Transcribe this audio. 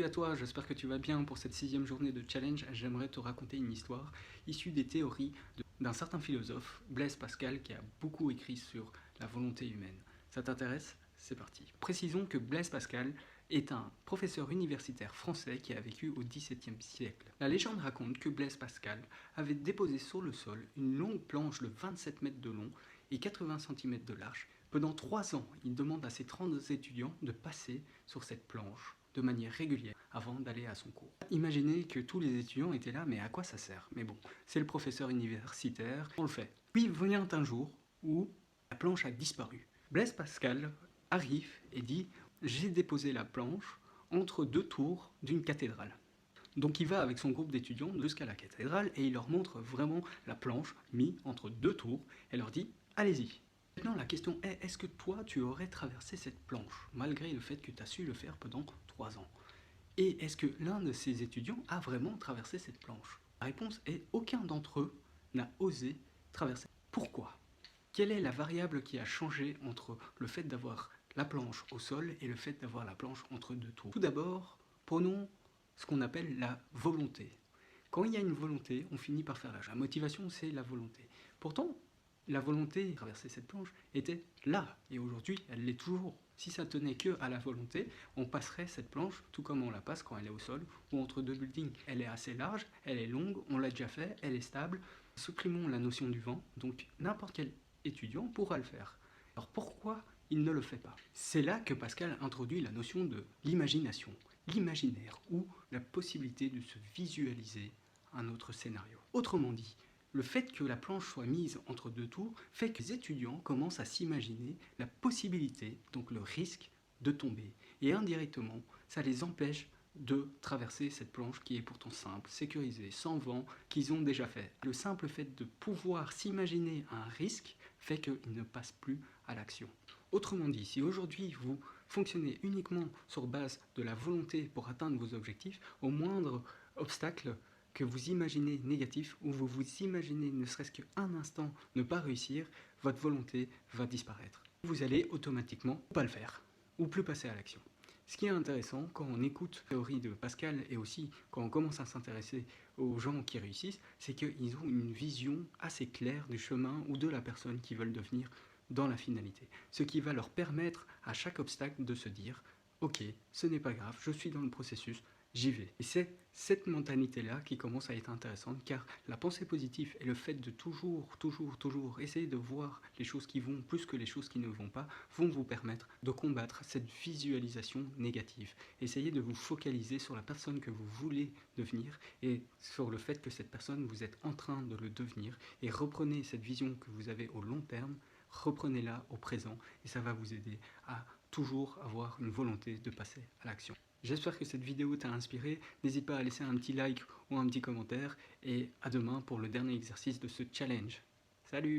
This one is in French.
Salut à toi, j'espère que tu vas bien. Pour cette 6e journée de challenge, j'aimerais te raconter une histoire issue des théories d'un certain philosophe, Blaise Pascal, qui a beaucoup écrit sur la volonté humaine. Ça t'intéresse? C'est parti. Précisons que Blaise Pascal est un professeur universitaire français qui a vécu au XVIIe siècle. La légende raconte que Blaise Pascal avait déposé sur le sol une longue planche de 27 mètres de long et 80 cm de large. Pendant 3 ans, il demande à ses 30 étudiants de passer sur cette planche de manière régulière avant d'aller à son cours. Imaginez que tous les étudiants étaient là, mais à quoi ça sert? Mais bon, c'est le professeur universitaire, on le fait. Puis vient un jour où la planche a disparu. Blaise Pascal arrive et dit « J'ai déposé la planche entre 2 tours d'une cathédrale ». Donc il va avec son groupe d'étudiants jusqu'à la cathédrale et il leur montre vraiment la planche mise entre 2 tours et leur dit « Allez-y ». Maintenant, la question est, est-ce que toi, tu aurais traversé cette planche, malgré le fait que tu as su le faire pendant 3 ans? Et est-ce que l'un de ces étudiants a vraiment traversé cette planche? La réponse est, aucun d'entre eux n'a osé traverser. Pourquoi? Quelle est la variable qui a changé entre le fait d'avoir la planche au sol et le fait d'avoir la planche entre 2 tours? Tout d'abord, prenons ce qu'on appelle la volonté. Quand il y a une volonté, on finit par faire l'achat. La motivation, c'est la volonté. Pourtant, la volonté de traverser cette planche était là, et aujourd'hui, elle l'est toujours. Si ça tenait que à la volonté, on passerait cette planche tout comme on la passe quand elle est au sol ou entre 2 buildings. Elle est assez large, elle est longue, on l'a déjà fait, elle est stable. Supprimons la notion du vent, donc n'importe quel étudiant pourra le faire. Alors pourquoi il ne le fait pas? C'est là que Pascal introduit la notion de l'imagination, l'imaginaire, ou la possibilité de se visualiser un autre scénario. Autrement dit, le fait que la planche soit mise entre 2 tours fait que les étudiants commencent à s'imaginer la possibilité, donc le risque, de tomber. Et indirectement, ça les empêche de traverser cette planche qui est pourtant simple, sécurisée, sans vent, qu'ils ont déjà fait. Le simple fait de pouvoir s'imaginer un risque fait qu'ils ne passent plus à l'action. Autrement dit, si aujourd'hui vous fonctionnez uniquement sur base de la volonté pour atteindre vos objectifs, au moindre obstacle que vous imaginez négatif ou vous vous imaginez ne serait-ce qu'un instant ne pas réussir, votre volonté va disparaître. Vous allez automatiquement pas le faire ou plus passer à l'action. Ce qui est intéressant quand on écoute la théorie de Pascal et aussi quand on commence à s'intéresser aux gens qui réussissent, c'est qu'ils ont une vision assez claire du chemin ou de la personne qu'ils veulent devenir dans la finalité. Ce qui va leur permettre à chaque obstacle de se dire « Ok, ce n'est pas grave, je suis dans le processus, j'y vais ». Et c'est cette mentalité-là qui commence à être intéressante, car la pensée positive et le fait de toujours essayer de voir les choses qui vont plus que les choses qui ne vont pas, vont vous permettre de combattre cette visualisation négative. Essayez de vous focaliser sur la personne que vous voulez devenir et sur le fait que cette personne, vous êtes en train de le devenir, et reprenez cette vision que vous avez au long terme, reprenez-la au présent et ça va vous aider à toujours avoir une volonté de passer à l'action. J'espère que cette vidéo t'a inspiré, n'hésite pas à laisser un petit like ou un petit commentaire et à demain pour le dernier exercice de ce challenge. Salut!